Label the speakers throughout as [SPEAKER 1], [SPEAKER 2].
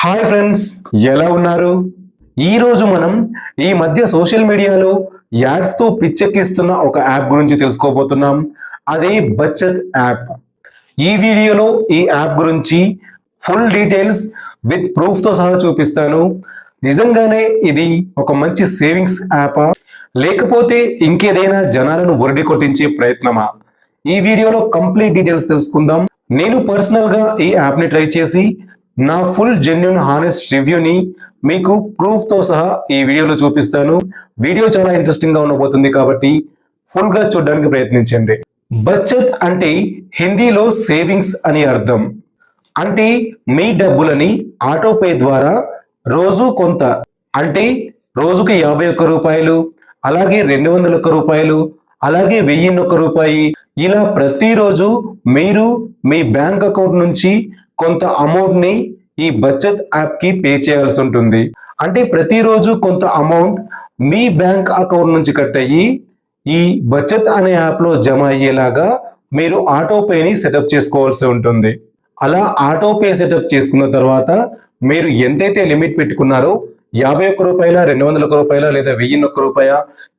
[SPEAKER 1] Hi friends, ఎలా ఉన్నారు? ఈరోజు మనం ఈ మధ్య సోషల్ మీడియాలో యాడ్స్తో పిచ్చెక్కిస్తున్న ఒక యాప్ గురించి తెలుసుకోబోతున్నాం. అదే బచత్ యాప్. ఈ వీడియోలో ఈ యాప్ గురించి ఫుల్ డీటెయిల్స్ విత్ ప్రూఫ్తో సహా చూపిస్తాను. నిజంగానే ఇది ఒక మంచి సేవింగ్స్ యాపా, లేకపోతే ఇంకేదైనా జనాలను బురిడి కొట్టించే ప్రయత్నమా? ఈ వీడియోలో కంప్లీట్ డీటెయిల్స్ తెలుసుకుందాం. నేను పర్సనల్గా ఈ యాప్ని ట్రై చేసి నా ఫుల్ జెన్యూన్ హానెస్ట్ రివ్యూని మీకు ప్రూఫ్తో సహా ఈ వీడియోలో చూపిస్తాను. వీడియో చాలా ఇంట్రెస్టింగ్గా ఉండబోతుంది కాబట్టి ఫుల్గా చూడడానికి ప్రయత్నించండి. బచత్ అంటే హిందీలో సేవింగ్స్ అని అర్థం. అంటే మీ డబ్బులని ఆటోపే ద్వారా రోజు కొంత, అంటే రోజుకి 51 రూపాయలు, అలాగే 201 రూపాయలు, అలాగే 1001 రూపాయి, ఇలా ప్రతిరోజు మీరు మీ బ్యాంక్ అకౌంట్ నుంచి కొంత అమౌంట్ ని ఈ బచత్ యాప్ కి పే చేయాల్సి ఉంటుంది. అంటే ప్రతిరోజు కొంత అమౌంట్ మీ బ్యాంక్ అకౌంట్ నుంచి కట్ అయ్యి ఈ బచత్ అనే యాప్ లో జమ అయ్యేలాగా మీరు ఆటోపేని సెటప్ చేసుకోవాల్సి ఉంటుంది. అలా ఆటోపే సెటప్ చేసుకున్న తర్వాత మీరు ఎంతైతే లిమిట్ పెట్టుకున్నారో 51 రూపాయల, 200 రూపాయల, లేదా 1001 రూపాయ,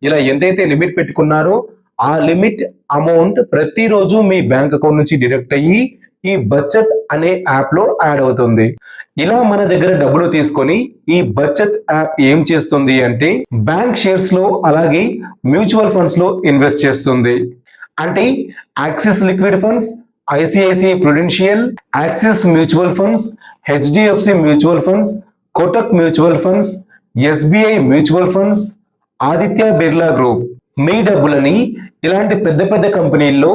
[SPEAKER 1] ఇలా ఎంతైతే లిమిట్ పెట్టుకున్నారో ఆ లిమిట్ అమౌంట్ ప్రతిరోజు మీ బ్యాంక్ అకౌంట్ నుంచి డిడక్ట్ అయ్యి ఈ బచత్ అనే యాప్ లో యాడ్ అవుతుంది. ఇలా మన దగ్గర డబ్బులు తీసుకొని ఈ బచత్ యాప్ ఏం చేస్తుంది అంటే బ్యాంక్ షేర్స్ లో, అలాగే మ్యూచువల్ ఫండ్స్ లో ఇన్వెస్ట్ చేస్తుంది. అంటే Axis liquid funds, ICICI Prudential, Axis mutual funds, HDFC mutual funds, Kotak mutual funds, SBI mutual funds, Aditya Birla group, మీ డబ్బులని ఇలాంటి పెద్ద పెద్ద కంపెనీల్లో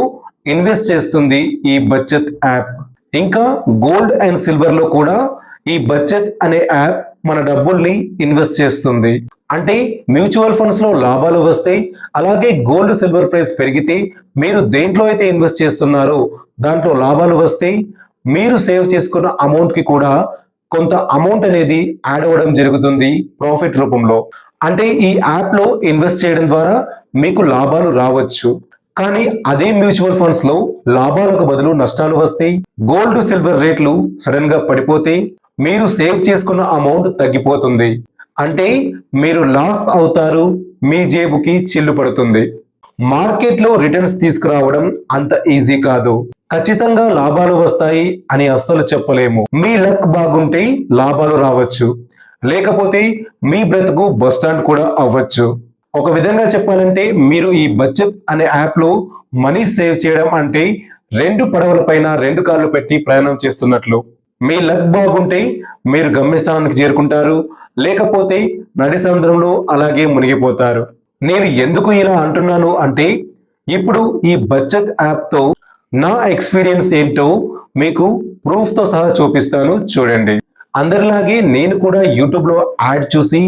[SPEAKER 1] ఇన్వెస్ట్ చేస్తుంది ఈ బచత్ యాప్. ఇంకా గోల్డ్ అండ్ సిల్వర్ లో కూడా ఈ బచత్ అనే యాప్ మన డబ్బుల్ని ఇన్వెస్ట్ చేస్తుంది. అంటే మ్యూచువల్ ఫండ్స్ లో లాభాలు వస్తాయి, అలాగే గోల్డ్ సిల్వర్ ప్రైస్ పెరిగితే మీరు దేంట్లో అయితే ఇన్వెస్ట్ చేస్తున్నారో దాంట్లో లాభాలు వస్తాయి. మీరు సేవ్ చేసుకున్న అమౌంట్ కి కూడా కొంత అమౌంట్ అనేది యాడ్ అవ్వడం జరుగుతుంది ప్రాఫిట్ రూపంలో. అంటే ఈ యాప్ లో ఇన్వెస్ట్ చేయడం ద్వారా మీకు లాభాలు రావచ్చు, కానీ అదే మ్యూచువల్ ఫండ్స్ లో లాభాలకు బదులు నష్టాలు వస్తాయి. గోల్డ్ సిల్వర్ రేట్లు సడన్ గా పడిపోతే మీరు సేవ్ చేసుకున్న అమౌంట్ తగ్గిపోతుంది. అంటే మీరు లాస్ అవుతారు, మీ జేబుకి చిల్లు పడుతుంది. మార్కెట్ లో రిటర్న్స్ తీసుకురావడం అంత ఈజీ కాదు. ఖచ్చితంగా లాభాలు వస్తాయి అని అస్సలు చెప్పలేము. మీ లక్ బాగుంటే లాభాలు రావచ్చు, లేకపోతే మీ బ్రతుకు బస్టాండ్ కూడా అవ్వచ్చు. ఒక విధంగా చెప్పాలంటే మీరు ఈ బచత్ అనే యాప్ లో మనీ సేవ్ చేయడం అంటే 2 పడవల పైన 2 కాళ్ళు పెట్టి ప్రయాణం చేస్తున్నట్లు. మీ లక్ బాగుంటే మీరు గమ్యస్థానానికి చేరుకుంటారు, లేకపోతే నడి సముద్రంలో అలాగే మునిగిపోతారు. నేను ఎందుకు ఇలా అంటున్నాను అంటే ఇప్పుడు ఈ బచత్ యాప్ తో నా ఎక్స్పీరియన్స్ ఏంటో మీకు ప్రూఫ్ తో సహా చూపిస్తాను, చూడండి. అందరిలాగే నేను కూడా యూట్యూబ్ లో యాడ్ చూసి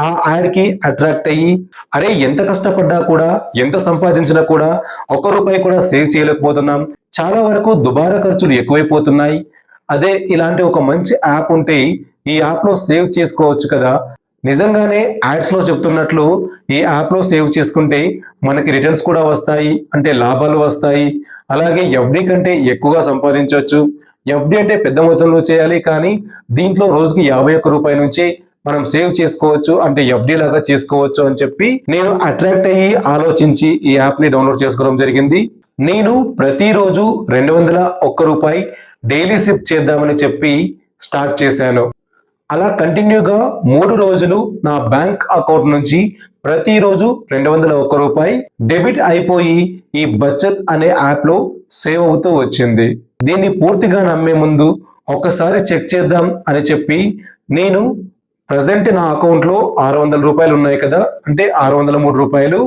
[SPEAKER 1] ఆ యాడ్ కి అట్రాక్ట్ అయ్యి, అరే ఎంత కష్టపడ్డా కూడా, ఎంత సంపాదించినా కూడా 1 రూపాయి కూడా సేవ్ చేయలేకపోతున్నాం, చాలా వరకు దుబారా ఖర్చులు ఎక్కువైపోతున్నాయి. అదే ఇలాంటి ఒక మంచి యాప్ ఉంటే ఈ యాప్ లో సేవ్ చేసుకోవచ్చు కదా. నిజంగానే యాడ్స్ లో చెప్తున్నట్లు ఈ యాప్ లో సేవ్ చేసుకుంటే మనకి రిటర్న్స్ కూడా వస్తాయి, అంటే లాభాలు వస్తాయి. అలాగే ఎఫ్డి కంటే ఎక్కువగా సంపాదించవచ్చు. ఎఫ్డి అంటే పెద్ద మొత్తంలో చేయాలి, కానీ దీంట్లో రోజుకి 51 రూపాయల నుంచి మనం సేవ్ చేసుకోవచ్చు, అంటే ఎఫ్డి లాగా చేసుకోవచ్చు అని చెప్పి నేను అట్రాక్ట్ అయ్యి ఆలోచించి ఈ యాప్ ని డౌన్లోడ్ చేసుకోవడం జరిగింది. నేను ప్రతిరోజు 201 రూపాయి డైలీ సిప్ చేద్దామని చెప్పి స్టార్ట్ చేశాను. అలా కంటిన్యూగా 3 రోజులు నా బ్యాంక్ అకౌంట్ నుంచి ప్రతిరోజు 201 రూపాయి డెబిట్ అయిపోయి ఈ బచత్ అనే యాప్ లో సేవ్ అవుతూ వచ్చింది. దీన్ని పూర్తిగా నమ్మే ముందు ఒక్కసారి చెక్ చేద్దాం అని చెప్పి నేను ప్రజెంట్ నా అకౌంట్ లో 600 రూపాయలు ఉన్నాయి కదా, అంటే 603 రూపాయలు,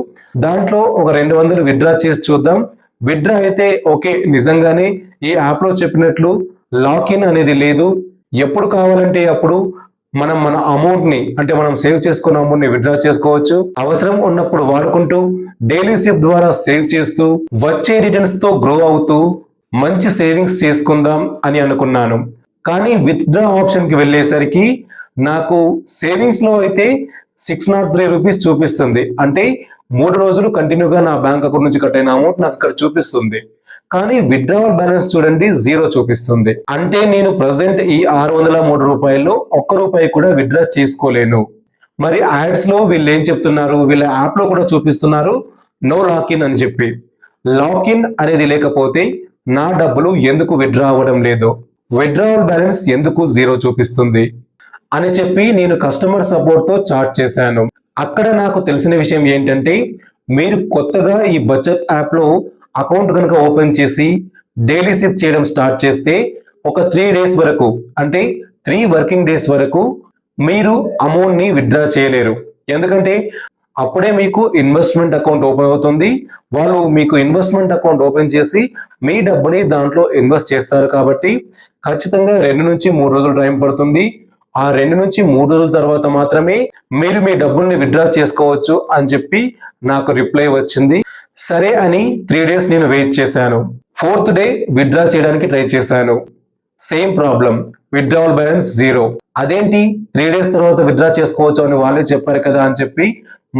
[SPEAKER 1] దాంట్లో ఒక 200 విత్డ్రా చేసి చూద్దాం. విత్డ్రా అయితే ఓకే, నిజంగానే ఈ యాప్ లో చెప్పినట్లు లాకిన్ అనేది లేదు. ఎప్పుడు కావాలంటే అప్పుడు మనం మన అమౌంట్ ని, అంటే మనం సేవ్ చేసుకున్న అమౌంట్ ని విత్డ్రా చేసుకోవచ్చు. అవసరం ఉన్నప్పుడు వాడుకుంటూ డైలీ సిప్ ద్వారా సేవ్ చేస్తూ వచ్చే రిటర్న్స్ తో గ్రో అవుతూ మంచి సేవింగ్స్ చేసుకుందాం అని అనుకున్నాను. కానీ విత్డ్రా ఆప్షన్ కి వెళ్ళేసరికి నాకు సేవింగ్స్ లో అయితే 603 రూపీస్ చూపిస్తుంది. అంటే 3 రోజులు కంటిన్యూగా నా బ్యాంక్ అకౌంట్ నుంచి కట్ అయిన అమౌంట్ నాకు ఇక్కడ చూపిస్తుంది. కానీ విత్డ్రావల్ బ్యాలెన్స్ చూడండి జీరో చూపిస్తుంది. అంటే నేను ప్రజెంట్ ఈ 603 రూపాయల్లో ఒక్క రూపాయి కూడా విత్డ్రా చేసుకోలేను. మరి యాడ్స్ లో వీళ్ళు ఏం చెప్తున్నారు, వీళ్ళ యాప్ లో కూడా చూపిస్తున్నారు నో లాకిన్ అని చెప్పి. లాకిన్ అనేది లేకపోతే నా డబ్బులు ఎందుకు విత్డ్రా అవ్వడం లేదు, విత్డ్రావల్ బ్యాలెన్స్ ఎందుకు జీరో చూపిస్తుంది అని చెప్పి నేను కస్టమర్ సపోర్ట్ తో చాట్ చేశాను. అక్కడ నాకు తెలిసిన విషయం ఏంటంటే, మీరు కొత్తగా ఈ బచత్ యాప్ లో అకౌంట్ కనుక ఓపెన్ చేసి డైలీ సిప్ చేయడం స్టార్ట్ చేస్తే ఒక 3 days వరకు, అంటే 3 working days వరకు మీరు అమౌంట్ ని విత్డ్రా చేయలేరు. ఎందుకంటే అప్పుడే మీకు ఇన్వెస్ట్మెంట్ అకౌంట్ ఓపెన్ అవుతుంది. వాళ్ళు మీకు ఇన్వెస్ట్మెంట్ అకౌంట్ ఓపెన్ చేసి మీ డబ్బుని దాంట్లో ఇన్వెస్ట్ చేస్తారు. కాబట్టి ఖచ్చితంగా 2 నుంచి 3 రోజులు టైం పడుతుంది. ఆ 2 నుంచి 3 రోజుల తర్వాత మాత్రమే మీరు మీ డబ్బుల్ని విత్డ్రా చేసుకోవచ్చు అని చెప్పి నాకు రిప్లై వచ్చింది. సరే అని 3 days నేను వెయిట్ చేశాను. 4th day విత్డ్రా చేయడానికి ట్రై చేశాను. Same problem, withdrawal balance zero. అదేంటి 3 days తర్వాత విత్డ్రా చేసుకోవచ్చు అని వాళ్ళే చెప్పారు కదా అని చెప్పి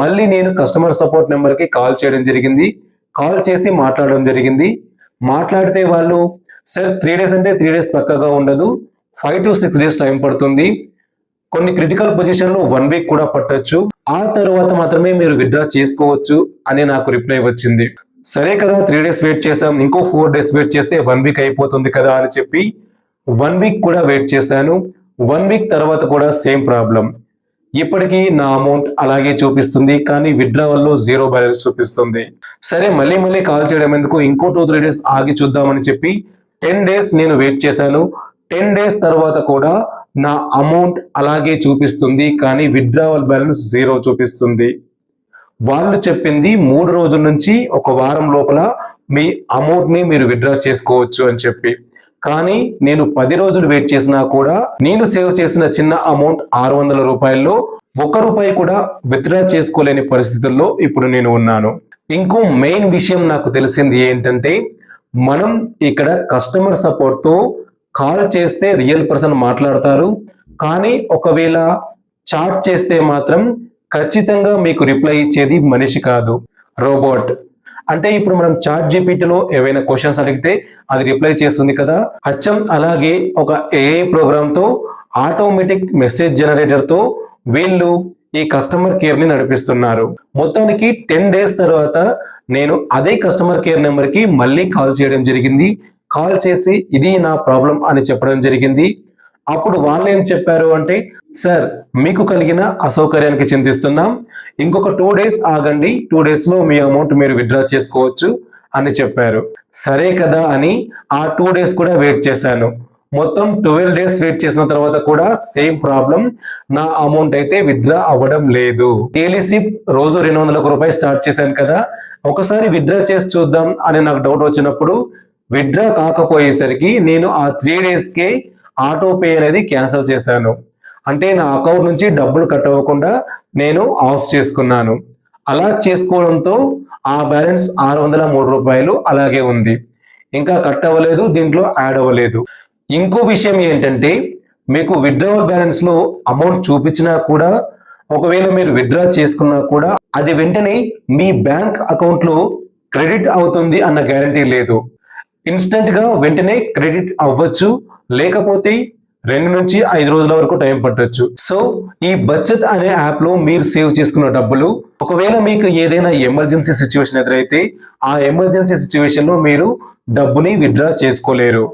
[SPEAKER 1] మళ్ళీ నేను కస్టమర్ సపోర్ట్ నెంబర్ కి కాల్ చేయడం జరిగింది. కాల్ చేసి మాట్లాడడం జరిగింది. మాట్లాడితే వాళ్ళు సార్ 3 days అంటే 3 days పక్కగా ఉండదు, 5 to 6 days టైం పడుతుంది, కొన్ని క్రిటికల్ పొజిషన్ లో 1 week కూడా పట్టొచ్చు, ఆ తర్వాత మాత్రమే మీరు విత్డ్రా చేసుకోవచ్చు అని నాకు రిప్లై వచ్చింది. సరే కదా 3 days వెయిట్ చేసాం, ఇంకో 4 days వెయిట్ చేస్తే 1 week అయిపోతుంది కదా అని చెప్పి 1 week కూడా వెయిట్ చేశాను. 1 week తర్వాత కూడా సేమ్ ప్రాబ్లం. ఇప్పటికీ నా అమౌంట్ అలాగే చూపిస్తుంది, కానీ విత్డ్రావల్ లో జీరో బ్యాలెన్స్ చూపిస్తుంది. సరే మళ్ళీ కాల్ చేయడం ఎందుకు, ఇంకో 2-3 days ఆగి చూద్దామని చెప్పి 10 days నేను వెయిట్ చేశాను. 10 days తర్వాత కూడా నా అమౌంట్ అలాగే చూపిస్తుంది, కానీ విత్డ్రావల్ బ్యాలెన్స్ జీరో చూపిస్తుంది. వాళ్ళు చెప్పింది 3 రోజుల నుంచి 1 వారం లోపల మీ అమౌంట్ ని మీరు విత్డ్రా చేసుకోవచ్చు అని చెప్పి. కానీ నేను 10 రోజులు వెయిట్ చేసినా కూడా నేను సేవ్ చేసిన చిన్న అమౌంట్ 600 రూపాయల్లో 1 రూపాయి కూడా విత్డ్రా చేసుకోలేని పరిస్థితుల్లో ఇప్పుడు నేను ఉన్నాను. ఇంకో మెయిన్ విషయం నాకు తెలిసింది ఏంటంటే, మనం ఇక్కడ కస్టమర్ సపోర్ట్ తో కాల్ చేస్తే రియల్ పర్సన్ మాట్లాడతారు, కానీ ఒకవేళ చాట్ చేస్తే మాత్రం ఖచ్చితంగా మీకు రిప్లై ఇచ్చేది మనిషి కాదు, రోబోట్. అంటే ఇప్పుడు మనం చాట్ జీపీటీలో ఏవైనా క్వశ్చన్స్ అడిగితే అది రిప్లై చేస్తుంది కదా, అచ్చం అలాగే ఒక ఏఐ ప్రోగ్రామ్ తో ఆటోమేటిక్ మెసేజ్ జనరేటర్ తో వీళ్ళు ఈ కస్టమర్ కేర్ ని నడిపిస్తున్నారు. మొత్తానికి 10 days తర్వాత నేను అదే కస్టమర్ కేర్ నెంబర్ కి మళ్ళీ కాల్ చేయడం జరిగింది. కాల్ చేసి ఇది నా ప్రాబ్లం అని చెప్పడం జరిగింది. అప్పుడు వాళ్ళు ఏం చెప్పారు అంటే, సార్ మీకు కలిగిన అసౌకర్యానికి చింతిస్తున్నాం, ఇంకొక 2 days ఆగండి, 2 days లో మీ అమౌంట్ మీరు విత్డ్రా చేసుకోవచ్చు అని చెప్పారు. సరే కదా అని ఆ 2 days కూడా వెయిట్ చేశాను. మొత్తం 12 days వెయిట్ చేసిన తర్వాత కూడా సేమ్ ప్రాబ్లం, నా అమౌంట్ అయితే విత్డ్రా అవ్వడం లేదు. డైలీ సిప్ రోజు 200 రూపాయలు స్టార్ట్ చేశాను కదా, ఒకసారి విత్డ్రా చేసి చూద్దాం అని నాకు డౌట్ వచ్చినప్పుడు విత్డ్రా కాకపోయేసరికి నేను ఆ 3 days కే ఆటో పే అనేది క్యాన్సిల్ చేశాను. అంటే నా అకౌంట్ నుంచి డబ్బులు కట్ అవ్వకుండా నేను ఆఫ్ చేసుకున్నాను. అలా చేసుకోవడంతో ఆ బ్యాలెన్స్ 603 రూపాయలు అలాగే ఉంది, ఇంకా కట్ అవ్వలేదు, దీంట్లో యాడ్ అవ్వలేదు. ఇంకో విషయం ఏంటంటే, మీకు విత్డ్రావల్ బ్యాలెన్స్ లో అమౌంట్ చూపించినా కూడా ఒకవేళ మీరు విత్డ్రా చేసుకున్నా కూడా అది వెంటనే మీ బ్యాంక్ అకౌంట్ లో క్రెడిట్ అవుతుంది అన్న గ్యారంటీ లేదు. ఇన్స్టెంట్ గా వెంటనే క్రెడిట్ అవ్వచ్చు, లేకపోతే 2 నుంచి 5 రోజుల వరకు టైం పట్టొచ్చు. సో ఈ బచత్ అనే యాప్ లో మీరు సేవ్ చేసుకున్న డబ్బులు ఒకవేళ మీకు ఏదైనా ఎమర్జెన్సీ సిచ్యువేషన్ ఎదురైతే ఆ ఎమర్జెన్సీ సిచ్యువేషన్ లో మీరు డబ్బుని విత్డ్రా చేసుకోలేరు.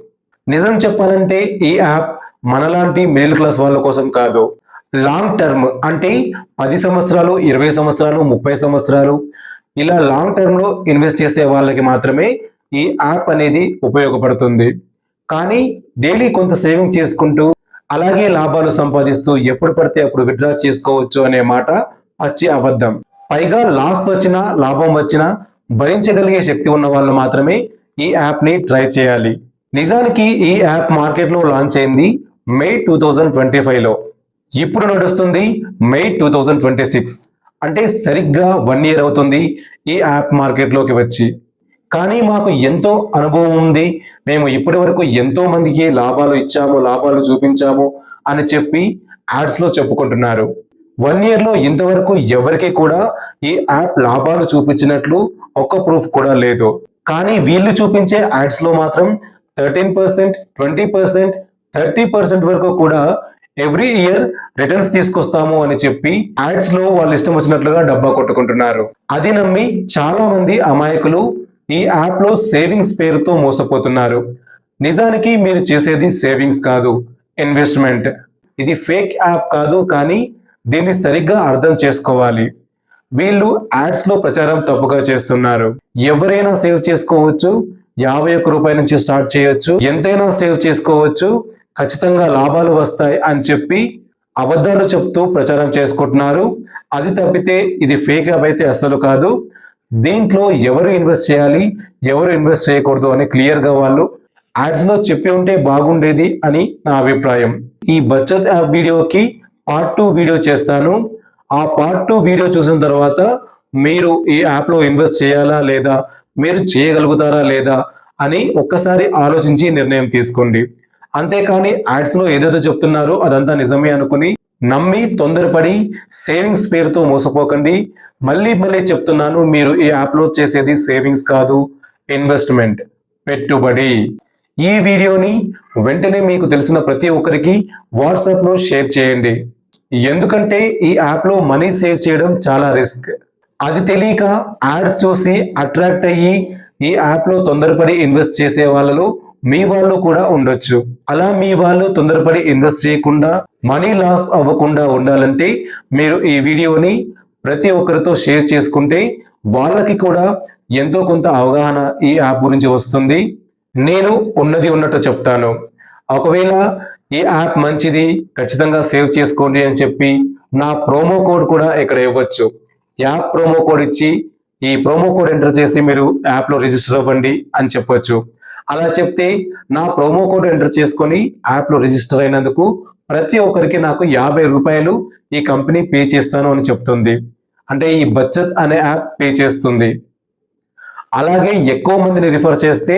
[SPEAKER 1] నిజం చెప్పాలంటే ఈ యాప్ మనలాంటి మిడిల్ క్లాస్ వాళ్ళ కోసం కాదు, లాంగ్ టర్మ్ అంటే 10 సంవత్సరాలు, 20 సంవత్సరాలు, 30 సంవత్సరాలు ఇలా లాంగ్ టర్మ్ లో ఇన్వెస్ట్ చేసే వాళ్ళకి మాత్రమే ఈ యాప్ అనేది ఉపయోగపడుతుంది. కానీ డైలీ కొంత సేవింగ్ చేసుకుంటూ అలాగే లాభాలు సంపాదిస్తూ ఎప్పుడు పడితే అప్పుడు విత్డ్రా చేసుకోవచ్చు అనే మాట పచ్చి అబద్ధం. పైగా లాస్ వచ్చినా లాభం వచ్చినా భరించగలిగే శక్తి ఉన్న వాళ్ళు మాత్రమే ఈ యాప్ ని ట్రై చేయాలి. నిజానికి ఈ యాప్ మార్కెట్ లో లాంచ్ అయింది May 2025 లో, ఇప్పుడు నడుస్తుంది May 2026. అంటే సరిగ్గా 1 year అవుతుంది ఈ యాప్ మార్కెట్ లోకి వచ్చి. కానీ మాకు ఎంతో అనుభవం ఉంది, మేము ఇప్పటి వరకు ఎంతో మందికి లాభాలు ఇచ్చాము, లాభాలు చూపించాము అని చెప్పి యాడ్స్ లో చెప్పుకుంటున్నారు. 1 year లో ఇంతవరకు ఎవరికి కూడా ఈ యాప్ లాభాలు చూపించినట్లు ఒక్క ప్రూఫ్ కూడా లేదు. కానీ వీళ్ళు చూపించే యాడ్స్ లో మాత్రం 13%, 20%, 30% వరకు కూడా ఎవ్రీ ఇయర్ రిటర్న్స్ తీసుకొస్తాము అని చెప్పి యాడ్స్ లో వాళ్ళు ఇష్టం వచ్చినట్లుగా డబ్బా కొట్టుకుంటున్నారు. అది నమ్మి చాలా మంది అమాయకులు ఈ యాప్ లో సేవింగ్స్ పేరుతో మోసపోతున్నారు. నిజానికి మీరు చేసేది సేవింగ్స్ కాదు, ఇన్వెస్ట్మెంట్. ఇది ఫేక్ యాప్ కాదు, కానీ దీన్ని సరిగ్గా అర్థం చేసుకోవాలి. వీళ్ళు యాడ్స్ లో ప్రచారం తప్పుగా చేస్తున్నారు. ఎవరైనా సేవ్ చేసుకోవచ్చు, 51 రూపాయల నుంచి స్టార్ట్ చేయొచ్చు, ఎంతైనా సేవ్ చేసుకోవచ్చు, ఖచ్చితంగా లాభాలు వస్తాయి అని చెప్పి అబద్ధాలు చెప్తూ ప్రచారం చేసుకుంటున్నారు. అది తప్పితే ఇది ఫేక్ యాప్ అయితే అస్సలు కాదు. దీంట్లో ఎవరు ఇన్వెస్ట్ చేయాలి, ఎవరు ఇన్వెస్ట్ చేయకూడదు అని క్లియర్ గా వాళ్ళు యాడ్స్ లో చెప్పి ఉంటే బాగుండేది అని నా అభిప్రాయం. ఈ బచత్ యాప్ వీడియోకి పార్ట్ 2 వీడియో చేస్తాను. ఆ పార్ట్ 2 వీడియో చూసిన తర్వాత మీరు ఈ యాప్ లో ఇన్వెస్ట్ చేయాలా లేదా, మీరు చేయగలుగుతారా లేదా అని ఒక్కసారి ఆలోచించి నిర్ణయం తీసుకోండి. అంతేకాని యాడ్స్ లో ఏదైతే చెప్తున్నారో అదంతా నిజమే అనుకుని నమ్మి తొందరపడి సేవింగ్స్ పేరుతో మోసపోకండి. మళ్ళీ చెప్తున్నాను, మీరు ఈ యాప్ లో చేసేది సేవింగ్స్ కాదు, ఇన్వెస్ట్మెంట్, పెట్టుబడి. ఈ వీడియోని వెంటనే మీకు తెలిసిన ప్రతి ఒక్కరికి వాట్సాప్ లో షేర్ చేయండి. ఎందుకంటే ఈ యాప్ లో మనీ సేవ్ చేయడం చాలా రిస్క్. అది తెలియక యాడ్స్ చూసి అట్రాక్ట్ అయ్యి ఈ యాప్ లో తొందరపడి ఇన్వెస్ట్ చేసే వాళ్ళలో మీ వాళ్ళు కూడా ఉండొచ్చు. అలా మీ వాళ్ళు తొందరపడి ఇన్వెస్ట్ చేయకుండా మనీ లాస్ అవ్వకుండా ఉండాలంటే మీరు ఈ వీడియోని ప్రతి ఒక్కరితో షేర్ చేసుకుంటే వాళ్ళకి కూడా ఎంతో కొంత అవగాహన ఈ యాప్ గురించి వస్తుంది. నేను ఉన్నది ఉన్నట్టు చెప్తాను. ఒకవేళ ఈ యాప్ మంచిది, ఖచ్చితంగా సేవ్ చేసుకోండి అని చెప్పి నా ప్రోమో కోడ్ కూడా ఇక్కడ ఇవ్వచ్చు. యాప్ ప్రోమో కోడ్ ఇచ్చి ఈ ప్రోమో కోడ్ ఎంటర్ చేసి మీరు యాప్ లో రిజిస్టర్ అవ్వండి అని చెప్పొచ్చు. అలా చెప్తే నా ప్రోమో కోడ్ ఎంటర్ చేసుకొని యాప్ లో రిజిస్టర్ అయినందుకు ప్రతి ఒక్కరికి నాకు 50 రూపాయలు ఈ కంపెనీ పే చేస్తాను అని చెప్తుంది. అంటే ఈ బచత్ అనే యాప్ పే చేస్తుంది. అలాగే ఎక్కువ మందిని రిఫర్ చేస్తే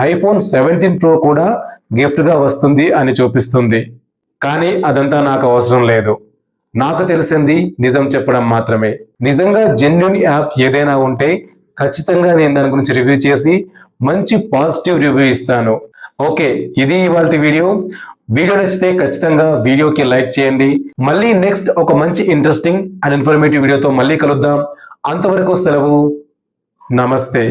[SPEAKER 1] iPhone 17 Pro కూడా గిఫ్ట్ గా వస్తుంది అని చూపిస్తుంది. కానీ అదంతా నాకు అవసరం లేదు. నాకు తెలిసింది నిజం చెప్పడం మాత్రమే. నిజంగా జెన్యూన్ యాప్ ఏదైనా ఉంటే ఖచ్చితంగా నేను దాని గురించి రివ్యూ చేసి మంచి పాజిటివ్ రివ్యూ ఇస్తాను. ఓకే, ఇది ఇవాల్టి వీడియో. వీడియో నచ్చితే ఖచ్చితంగా వీడియోకి లైక్ చేయండి. మళ్ళీ నెక్స్ట్ ఒక మంచి ఇంట్రెస్టింగ్ అండ్ ఇన్ఫర్మేటివ్ వీడియోతో మళ్ళీ కలుద్దాం. అంతవరకు సెలవు. నమస్తే.